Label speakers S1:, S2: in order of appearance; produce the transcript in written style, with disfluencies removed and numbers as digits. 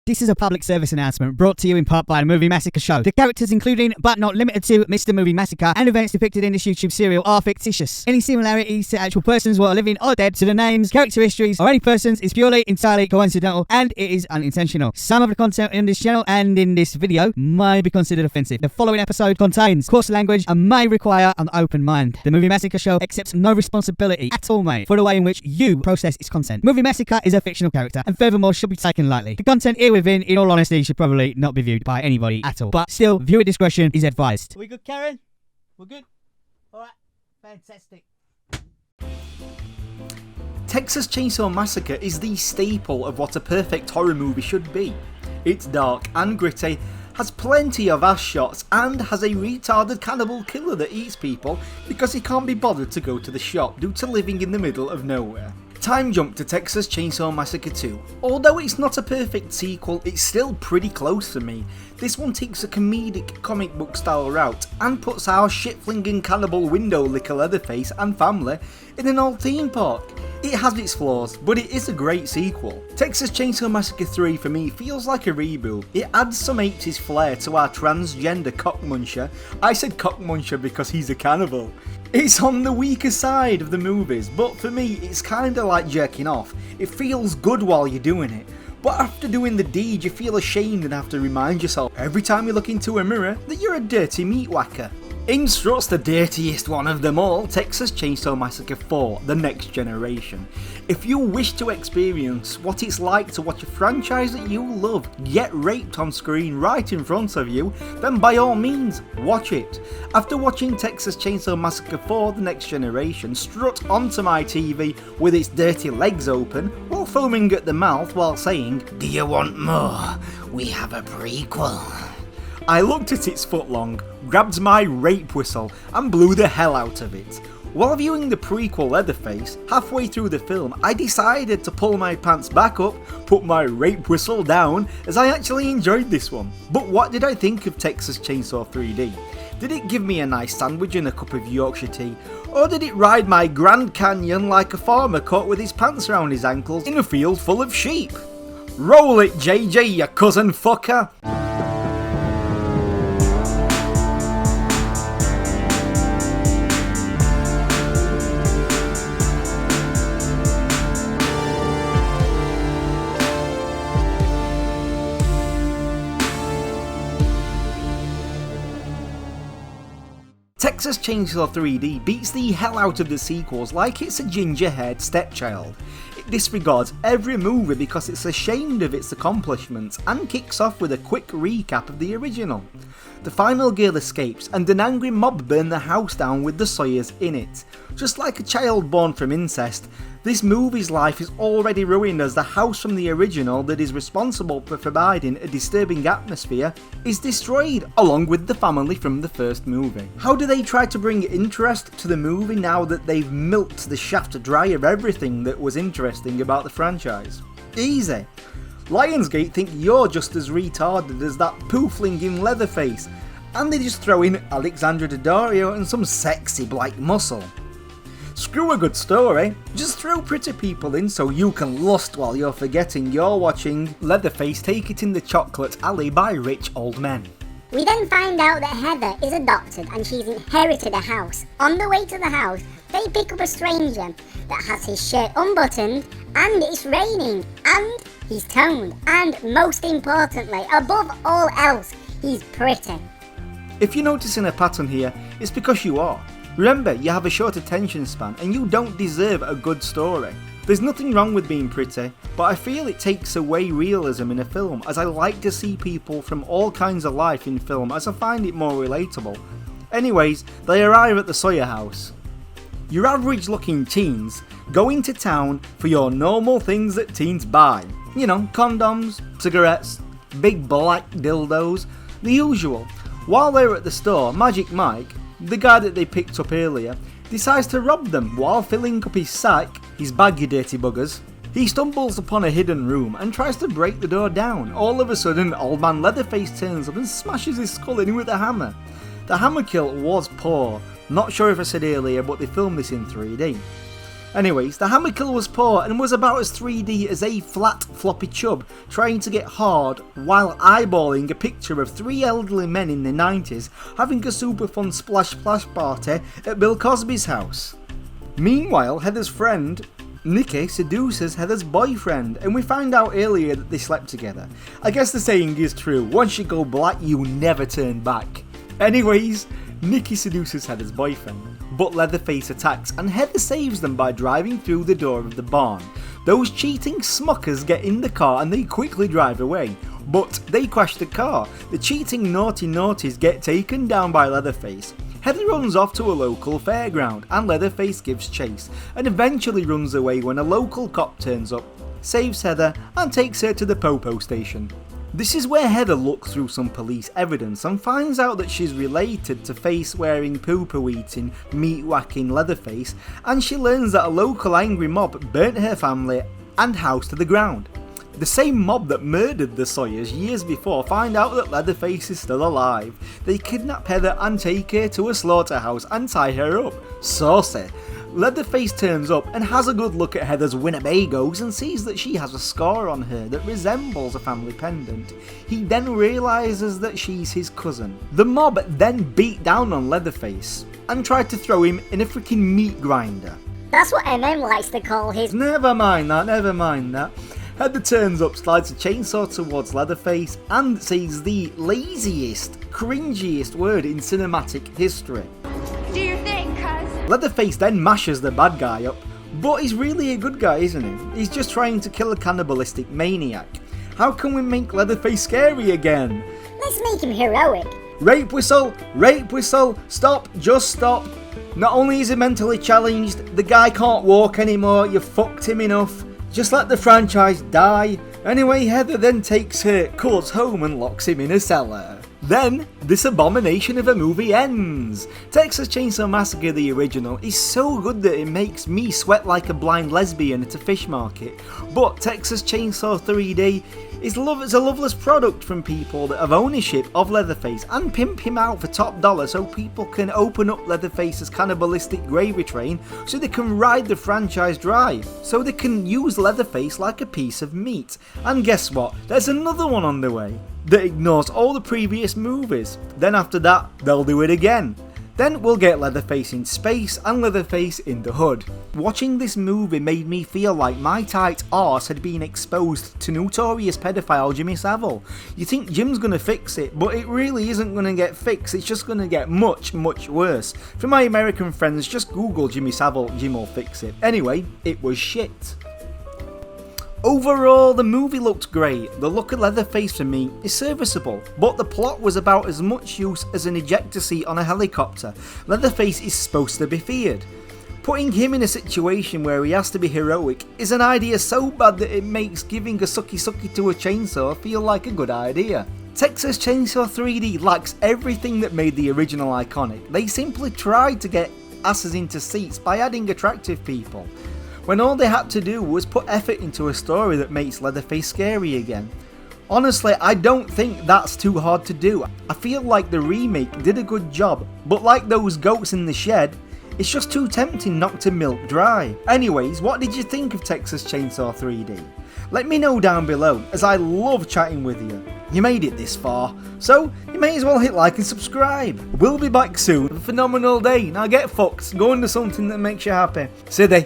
S1: This is a public service announcement brought to you in part by the Movie Massacre show. The characters including, but not limited to, Mr. Movie Massacre and events depicted in this YouTube serial are fictitious. Any similarities to actual persons who are living or dead, to the names, character histories, or any persons is purely entirely coincidental and it is unintentional. Some of the content in this channel and in this video may be considered offensive. The following episode contains coarse language and may require an open mind. The Movie Massacre show accepts no responsibility at all, mate, for the way in which you process its content. Movie Massacre is a fictional character and furthermore should be taken lightly. The content here within, in all honesty, should probably not be viewed by anybody at all. But still, viewer discretion is advised. We good, Karen? We're good? Alright, fantastic.
S2: Texas Chainsaw Massacre is the staple of what a perfect horror movie should be. It's dark and gritty, has plenty of ass shots, and has a retarded cannibal killer that eats people because he can't be bothered to go to the shop due to living in the middle of nowhere. Time jump to Texas Chainsaw Massacre 2. Although it's not a perfect sequel, it's still pretty close for me. This one takes a comedic comic book style route and puts our shit-flinging cannibal window licker Leatherface and family in an old theme park. It has its flaws, but it is a great sequel. Texas Chainsaw Massacre 3 for me feels like a reboot. It adds some 80s flair to our transgender cockmuncher. I said cockmuncher because he's a cannibal. It's on the weaker side of the movies, but for me it's kinda like jerking off. It feels good while you're doing it, but after doing the deed you feel ashamed and have to remind yourself every time you look into a mirror that you're a dirty meat whacker. In struts the dirtiest one of them all, Texas Chainsaw Massacre 4, The Next Generation. If you wish to experience what it's like to watch a franchise that you love get raped on screen right in front of you, then by all means, watch it. After watching Texas Chainsaw Massacre 4, The Next Generation strut onto my TV with its dirty legs open, while foaming at the mouth while saying, "Do you want more? We have a prequel." I looked at its footlong, grabbed my rape whistle and blew the hell out of it. While viewing the prequel Leatherface, halfway through the film I decided to pull my pants back up, put my rape whistle down, as I actually enjoyed this one. But what did I think of Texas Chainsaw 3D? Did it give me a nice sandwich and a cup of Yorkshire tea? Or did it ride my Grand Canyon like a farmer caught with his pants around his ankles in a field full of sheep? Roll it, JJ, you cousin fucker! Texas Chainsaw 3D beats the hell out of the sequels like it's a ginger-haired stepchild. It disregards every movie because it's ashamed of its accomplishments and kicks off with a quick recap of the original. The final girl escapes and an angry mob burn the house down with the Sawyers in it. Just like a child born from incest, this movie's life is already ruined as the house from the original that is responsible for providing a disturbing atmosphere is destroyed, along with the family from the first movie. How do they try to bring interest to the movie now that they've milked the shaft dry of everything that was interesting about the franchise? Easy. Lionsgate think you're just as retarded as that poofling in Leatherface, and they just throw in Alexandra Daddario and some sexy black muscle. Screw a good story, just throw pretty people in so you can lust while you're forgetting you're watching Leatherface take it in the chocolate alley by rich old men.
S3: We then find out that Heather is adopted and she's inherited a house. On the way to the house, they pick up a stranger that has his shirt unbuttoned and it's raining and he's toned and most importantly, above all else, he's pretty.
S2: If you're noticing a pattern here, it's because you are. Remember, you have a short attention span and you don't deserve a good story. There's nothing wrong with being pretty, but I feel it takes away realism in a film as I like to see people from all kinds of life in film as I find it more relatable. Anyways, they arrive at the Sawyer house. Your average looking teens go into town for your normal things that teens buy. You know, condoms, cigarettes, big black dildos, the usual. While they're at the store, Magic Mike, the guy that they picked up earlier, decides to rob them while filling up his sack, his bag you dirty buggers. He stumbles upon a hidden room and tries to break the door down. All of a sudden, old man Leatherface turns up and smashes his skull in with a hammer. The hammer kill was poor. Not sure if I said earlier, but they filmed this in 3D. Anyways, the hammer kill was poor and was about as 3D as a flat floppy chub trying to get hard while eyeballing a picture of 3 elderly men in the 90s having a super fun splash party at Bill Cosby's house. Meanwhile, Heather's friend Nikki seduces Heather's boyfriend, and we find out earlier that they slept together. I guess the saying is true, once you go black you never turn back. Anyways, Nikki seduces Heather's boyfriend, but Leatherface attacks and Heather saves them by driving through the door of the barn. Those cheating smuckers get in the car and they quickly drive away, but they crash the car. The cheating naughty naughties get taken down by Leatherface. Heather runs off to a local fairground and Leatherface gives chase and eventually runs away when a local cop turns up, saves Heather and takes her to the Popo station. This is where Heather looks through some police evidence and finds out that she's related to face-wearing, poo-poo eating, meat-whacking Leatherface, and she learns that a local angry mob burnt her family and house to the ground. The same mob that murdered the Sawyers years before find out that Leatherface is still alive. They kidnap Heather and take her to a slaughterhouse and tie her up. Saucy. Leatherface turns up and has a good look at Heather's Winnebagos and sees that she has a scar on her that resembles a family pendant. He then realises that she's his cousin. The mob then beat down on Leatherface and tried to throw him in a freaking meat grinder.
S3: That's what MM likes to call his.
S2: Never mind that. Heather turns up, slides a chainsaw towards Leatherface and says the laziest, cringiest word in cinematic history.
S4: Do your thing, cuz.
S2: Leatherface then mashes the bad guy up, but he's really a good guy, isn't he? He's just trying to kill a cannibalistic maniac. How can we make Leatherface scary again?
S3: Let's make him heroic.
S2: Rape whistle, stop, just stop. Not only is he mentally challenged, the guy can't walk anymore, you fucked him enough. Just let the franchise die. Anyway, Heather then takes her cuz home and locks him in a cellar. Then, this abomination of a movie ends. Texas Chainsaw Massacre the original is so good that it makes me sweat like a blind lesbian at a fish market. But Texas Chainsaw 3D is a loveless product from people that have ownership of Leatherface and pimp him out for top dollar so people can open up Leatherface's cannibalistic gravy train so they can ride the franchise dry. So they can use Leatherface like a piece of meat. And guess what? There's another one on the way that ignores all the previous movies. Then after that, they'll do it again. Then we'll get Leatherface in space and Leatherface in the hood. Watching this movie made me feel like my tight arse had been exposed to notorious pedophile Jimmy Savile. You think Jim's gonna fix it, but it really isn't gonna get fixed, it's just gonna get much worse. For my American friends, just Google Jimmy Savile, Jim will fix it. Anyway, it was shit. Overall, the movie looked great. The look of Leatherface for me is serviceable, but the plot was about as much use as an ejector seat on a helicopter. Leatherface is supposed to be feared. Putting him in a situation where he has to be heroic is an idea so bad that it makes giving a sucky to a chainsaw feel like a good idea. Texas Chainsaw 3D lacks everything that made the original iconic. They simply tried to get asses into seats by adding attractive people, when all they had to do was put effort into a story that makes Leatherface scary again. Honestly, I don't think that's too hard to do. I feel like the remake did a good job, but like those goats in the shed, it's just too tempting not to milk dry. Anyways, what did you think of Texas Chainsaw 3D? Let me know down below, as I love chatting with you. You made it this far, so you may as well hit like and subscribe. We'll be back soon with a phenomenal day. Now get fucked, go into something that makes you happy. See you.